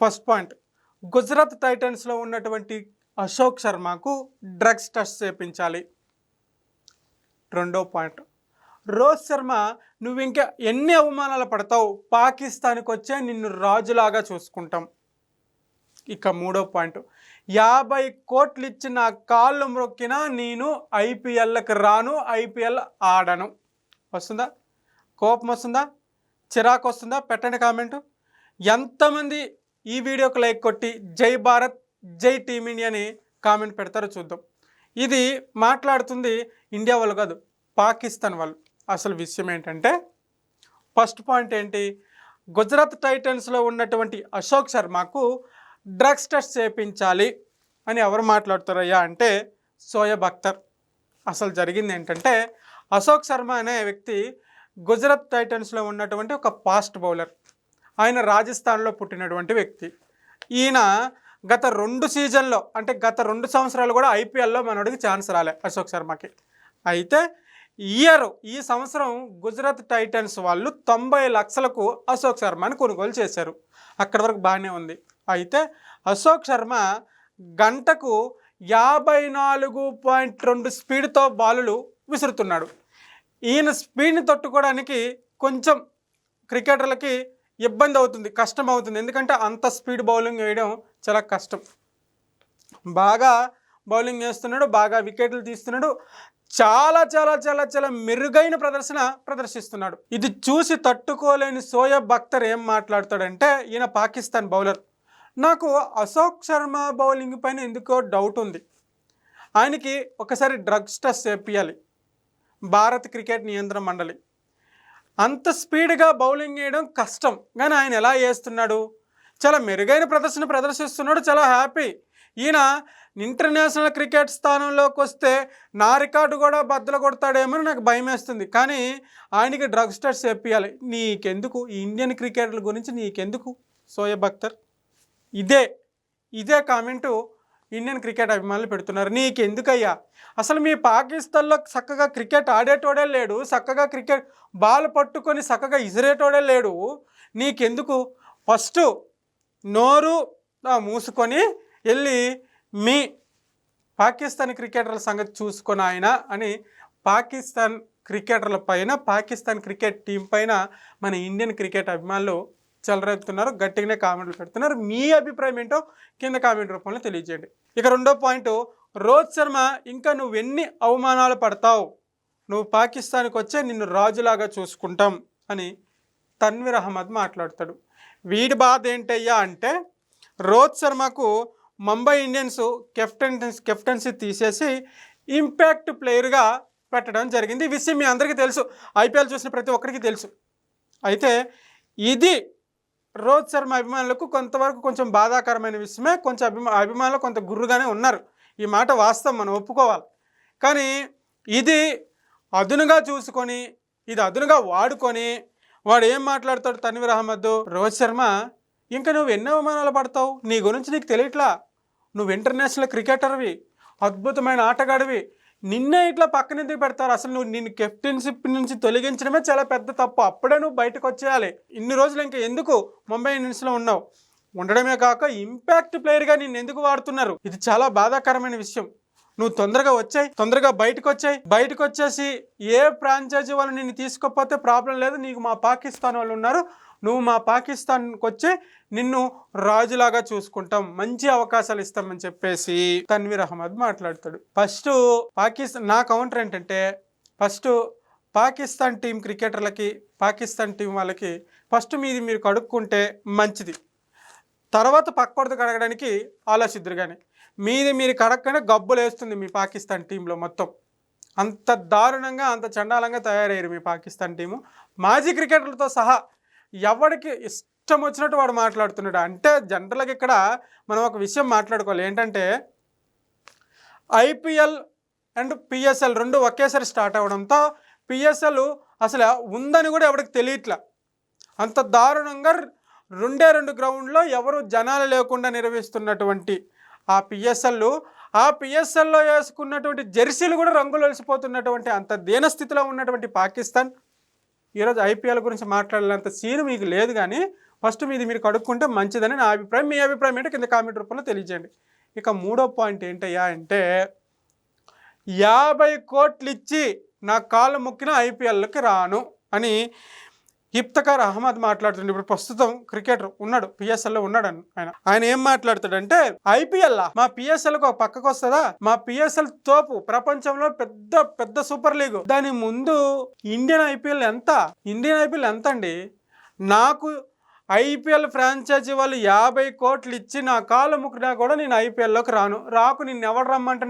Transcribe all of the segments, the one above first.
First point, Gujarat టైటన్స్లో ఉన్నటువంటి Ashok శర్మకు drugs test చేయించాలి. రెండో పాయింట్, రోహిత్ శర్మ నువ్వు ఇంకా ఎన్ని అవమానాలు పడతావు, పాకిస్తాన్కి వచ్చే నిన్ను రాజులాగా చూసుకుంటాం. ఇక మూడో పాయింట్, 50 కోట్లు ఇచ్చి నా కాళ్ళు మొక్కినా నేను ఐపీఎల్కి రాను, ఐపీఎల్ ఆడను. వస్తుందా? కోపం వస్తుందా? చిరాకు వస్తుందా? పెట్టండి కామెంటు. ఎంతమంది ఈ వీడియోకి లైక్ కొట్టి జై భారత్ జై టీమిండియా అని కామెంట్ పెడతారో చూద్దాం. ఇది మాట్లాడుతుంది ఇండియా వాళ్ళు కాదు, పాకిస్తాన్ వాళ్ళు. అసలు విషయం ఏంటంటే, ఫస్ట్ పాయింట్ ఏంటి, గుజరాత్ టైటన్స్లో ఉన్నటువంటి అశోక్ శర్మకు డ్రగ్స్ టెస్ట్ చేయించాలి అని ఎవరు మాట్లాడుతారయ్యా అంటే షోయబ్ అఖ్తర్. అసలు జరిగింది ఏంటంటే, అశోక్ శర్మ అనే వ్యక్తి గుజరాత్ టైటన్స్లో ఉన్నటువంటి ఒక ఫాస్ట్ బౌలర్. ఆయన రాజస్థాన్లో పుట్టినటువంటి వ్యక్తి. ఈయన గత 2 సీజన్లో అంటే గత 2 సంవత్సరాలు కూడా ఐపీఎల్లో మనోడికి ఛాన్స్ రాలే అశోక్ శర్మకి. అయితే ఈ సంవత్సరం గుజరాత్ టైటన్స్ వాళ్ళు 90 లక్షలకు అశోక్ శర్మని కొనుగోలు చేశారు. అక్కడి వరకు బాగానే ఉంది. అయితే అశోక్ శర్మ గంటకు 54.2 స్పీడ్తో బాలులు విసురుతున్నాడు. ఈయన స్పీడ్ని తట్టుకోవడానికి కొంచెం క్రికెటర్లకి ఇబ్బంది అవుతుంది, కష్టం అవుతుంది. ఎందుకంటే అంత స్పీడ్ బౌలింగ్ వేయడం చాలా కష్టం. బాగా బౌలింగ్ వేస్తున్నాడు, బాగా వికెట్లు తీస్తున్నాడు, చాలా చాలా చాలా చాలా మెరుగైన ప్రదర్శిస్తున్నాడు. ఇది చూసి తట్టుకోలేని షోయబ్ అఖ్తర్ ఏం మాట్లాడతాడంటే, ఈయన పాకిస్తాన్ బౌలర్, నాకు అశోక్ శర్మ బౌలింగ్ పైన ఎందుకో డౌట్ ఉంది, ఆయనకి ఒకసారి డ్రగ్స్ టెస్ట్ చేపియాలి భారత్ క్రికెట్ నియంత్రణ మండలి. అంత స్పీడ్గా బౌలింగ్ వేయడం కష్టం, కానీ ఆయన ఎలా వేస్తున్నాడు, చాలా మెరుగైన ప్రదర్శిస్తున్నాడు, చాలా హ్యాపీ. ఈయన ఇంటర్నేషనల్ క్రికెట్ స్థానంలోకి వస్తే నా రికార్డు కూడా బద్దలు కొడతాడేమో నాకు భయం వేస్తుంది. కానీ ఆయనకి డ్రగ్స్ టెస్ట్ చేపియాలి. నీకెందుకు, ఈ ఇండియన్ క్రికెటర్ల గురించి నీకెందుకు షోయబ్ అఖ్తర్? ఇదే కామెంటు ఇండియన్ క్రికెట్ అభిమానులు పెడుతున్నారు. నీకెందుకయ్యా, అసలు మీ పాకిస్తాన్లో చక్కగా క్రికెట్ ఆడేటోడే లేడు, చక్కగా క్రికెట్ బాల్ పట్టుకొని చక్కగా ఇసిరేటోడే లేడు, నీకెందుకు? ఫస్ట్ నోరు మూసుకొని వెళ్ళి మీ పాకిస్తాన్ క్రికెటర్ల సంగతి చూసుకొని ఆయన అని పాకిస్తాన్ క్రికెటర్ల పైన, పాకిస్తాన్ క్రికెట్ టీం పైన మన ఇండియన్ క్రికెట్ అభిమానులు చెలరేగుతున్నారు, గట్టిగానే కామెంట్లు పెడుతున్నారు. మీ అభిప్రాయం ఏంటో కింద కామెంట్ రూపంలో తెలియజేయండి. ఇక రెండో పాయింట్, రోహిత్ శర్మ ఇంకా నువ్వు ఎన్ని అవమానాలు పడతావు, నువ్వు పాకిస్తాన్కి వచ్చే నిన్ను రాజులాగా చూసుకుంటాం అని తన్వీర్ అహ్మద్ మాట్లాడతాడు. వీడి బాధ ఏంటయ్యా అంటే, రోహిత్ శర్మకు ముంబై ఇండియన్స్ కెప్టెన్సీ తీసేసి ఇంపాక్ట్ ప్లేయర్గా పెట్టడం జరిగింది. ఈ విషయం మీ అందరికీ తెలుసు, ఐపీఎల్ చూసిన ప్రతి ఒక్కరికి తెలుసు. అయితే ఇది రోహిత్ శర్మ అభిమానులకు కొంతవరకు కొంచెం బాధాకరమైన విషయమే. కొంచెం అభిమానులు కొంత గుర్రుగానే ఉన్నారు, ఈ మాట వాస్తవం, మనం ఒప్పుకోవాలి. కానీ ఇది అదునుగా చూసుకొని, ఇది అదునుగా వాడుకొని వాడు ఏం మాట్లాడతాడు తన్వీర్ అహ్మద్, రోహిత్ శర్మ ఇంకా నువ్వు ఎన్ని అవమానాలు పడతావు, నీ గురించి నీకు తెలియట్లా, నువ్వు ఇంటర్నేషనల్ క్రికెటర్వి, అద్భుతమైన ఆటగాడివి, నిన్నే ఇట్లా పక్కన ఎందుకు పెడతారు, అసలు నువ్వు నిన్ను కెప్టెన్షిప్ నుంచి తొలగించడమే చాలా పెద్ద తప్పు, అప్పుడే నువ్వు బయటకు వచ్చేయాలి, ఇన్ని రోజులు ఇంకా ఎందుకు ముంబై ఇండియన్స్లో ఉన్నావు, ఉండడమే కాక ఇంపాక్ట్ ప్లేయర్గా నిన్ను ఎందుకు వాడుతున్నారు, ఇది చాలా బాధాకరమైన విషయం. నువ్వు తొందరగా బయటకు వచ్చేసి ఏ ఫ్రాంచైజీ వాళ్ళు నిన్ను తీసుకోకపోతే ప్రాబ్లం లేదు, నీకు మా పాకిస్తాన్ వాళ్ళు ఉన్నారు, నువ్వు మా పాకిస్తాన్కి వచ్చే నిన్ను రాజులాగా చూసుకుంటాం, మంచి అవకాశాలు ఇస్తామని చెప్పేసి తన్వీర్ అహ్మద్ మాట్లాడతాడు. ఫస్ట్ నా కౌంటర్ ఏంటంటే, ఫస్ట్ పాకిస్తాన్ టీం క్రికెటర్లకి, పాకిస్తాన్ టీం వాళ్ళకి ఫస్ట్ మీరు కడుక్కుంటే మంచిది, తర్వాత పక్కపడితో కడగడానికి ఆలోచిద్దురు. కానీ మీరు కడక్కనే గబ్బులు వేస్తుంది మీ పాకిస్తాన్ టీంలో మొత్తం. అంత దారుణంగా, అంత చండాలంగా తయారయ్యారు మీ పాకిస్తాన్ టీము. మాజీ క్రికెటర్లతో సహా ఎవరికి ఇష్టం వచ్చినట్టు వాడు మాట్లాడుతున్నాడు. అంటే జనరల్గా ఇక్కడ మనం ఒక విషయం మాట్లాడుకోవాలి, ఏంటంటే ఐపీఎల్ అండ్ పిఎస్ఎల్ రెండు ఒకేసారి స్టార్ట్ అవ్వడంతో పిఎస్ఎల్ అసలు ఉందని కూడా ఎవరికి తెలియట్లా. అంత దారుణంగా 2 గ్రౌండ్లో ఎవరు జనాలు లేకుండా నిర్వహిస్తున్నటువంటి ఆ పిఎస్ఎల్లో వేసుకున్నటువంటి జెర్సీలు కూడా రంగులు వెలిసిపోతున్నటువంటి అంత దీనస్థితిలో ఉన్నటువంటి పాకిస్తాన్ ఈరోజు ఐపీఎల్ గురించి మాట్లాడాలంత సీన్ మీకు లేదు. కానీ ఫస్ట్ మీది మీరు కడుక్కుంటే మంచిదని నా అభిప్రాయం. మీ అభిప్రాయం ఏంటో కింద కామెంట్ రూపంలో తెలియజేయండి. ఇక మూడో పాయింట్ ఏంటయ్యా అంటే 50 కోట్లు ఇచ్చి నా కాళ్ళు మొక్కిన ఐపీఎల్కి రాను అని ఇఫ్తిఖార్ అహ్మద్ మాట్లాడుతుండే. ఇప్పుడు ప్రస్తుతం క్రికెటర్ ఉన్నాడు, పిఎస్ఎల్లో ఉన్నాడు. ఆయన ఏం మాట్లాడుతాడంటే, ఐపీఎల్ మా పిఎస్ఎల్కి ఒక పక్కకు వస్తుందా? మా పిఎస్ఎల్ తోపు, ప్రపంచంలో పెద్ద పెద్ద సూపర్ లీగ్. దాని ముందు ఇండియన్ ఐపీఎల్ ఎంత అండి? నాకు ఐపీఎల్ ఫ్రాంచైజీ వాళ్ళు 50 కోట్లు ఇచ్చి నా కాళ్ళు ముక్కినా కూడా నేను ఐపీఎల్లోకి రాకు. నిన్ను ఎవరు రమ్మంటే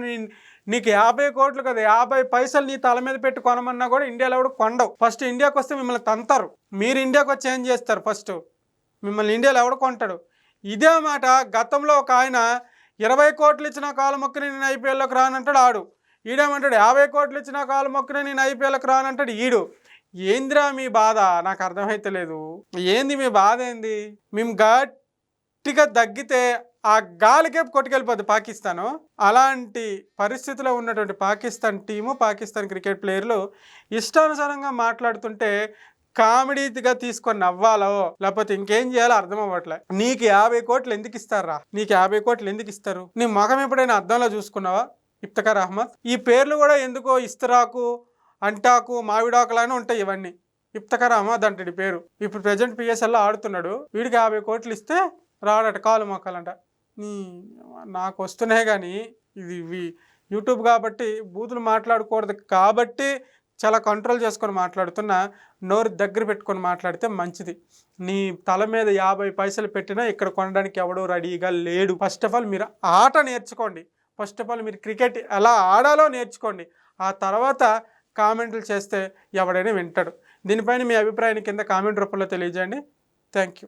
నీకు 50 కోట్లు కదా, 50 పైసలు నీ తల మీద పెట్టి కొనమన్నా కూడా ఇండియాలో కూడా కొండవు. ఫస్ట్ ఇండియాకి వస్తే మిమ్మల్ని తంతారు. మీరు ఇండియాకి వచ్చి ఏం చేస్తారు? ఫస్ట్ మిమ్మల్ని ఇండియాలో ఎవడు కొంటాడు? ఇదే మాట గతంలో ఒక ఆయన 20 కోట్లు ఇచ్చిన కాలు మొక్కిన నేను ఐపీఎల్లోకి రానంటాడు ఆడు. ఈడేమంటాడు 50 కోట్లు ఇచ్చిన కాలు మొక్కిన నేను ఐపీఎల్లోకి రానంటాడు ఈడు. ఏందిరా మీ బాధ? నాకు అర్థమైతే లేదు. ఏంది మీ బాధ? ఏంది? మేము గట్టిగా తగ్గితే ఆ గాలికే కొట్టుకెళ్ళిపోద్ది పాకిస్తాను. అలాంటి పరిస్థితిలో ఉన్నటువంటి పాకిస్తాన్ టీము, పాకిస్తాన్ క్రికెట్ ప్లేయర్లు ఇష్టానుసారంగా మాట్లాడుతుంటే కామెడీగా తీసుకొని నవ్వాలో లేకపోతే ఇంకేం చేయాలో అర్థం అవ్వట్లే. నీకు 50 కోట్లు ఎందుకు ఇస్తారా? నీకు 50 కోట్లు ఎందుకు ఇస్తారు? నీ ముఖం ఎప్పుడైనా అద్దంలో చూసుకున్నావా? ఇఫ్తిఖార్ అహ్మద్. ఈ పేర్లు కూడా ఎందుకో ఇస్తరాకు, అంటాకు, మావిడాకులానే ఉంటాయి ఇవన్నీ. ఇఫ్తిఖార్ అహ్మద్ అంటే పేరు. ఇప్పుడు ప్రజెంట్ పిఎస్ఎల్లో ఆడుతున్నాడు. వీడికి 50 కోట్లు ఇస్తే రాడట, కాలు మొక్కాలంట. నాకు వస్తున్నాయి కానీ ఇది యూట్యూబ్ కాబట్టి బూతులు మాట్లాడకూడదు కాబట్టి చాలా కంట్రోల్ చేసుకొని మాట్లాడుతున్నా. నోరు దగ్గర పెట్టుకొని మాట్లాడితే మంచిది. నీ తల మీద 50 పైసలు పెట్టినా ఇక్కడ కొనడానికి ఎవడో రెడీగా లేడు. ఫస్ట్ ఆఫ్ ఆల్ మీరు ఆట నేర్చుకోండి. ఫస్ట్ ఆఫ్ ఆల్ మీరు క్రికెట్ ఎలా ఆడాలో నేర్చుకోండి. ఆ తర్వాత కామెంట్లు చేస్తే ఎవడైనా వింటాడు. దీనిపైన మీ అభిప్రాయాన్ని కింద కామెంట్ రూపంలో తెలియజేయండి. Thank you.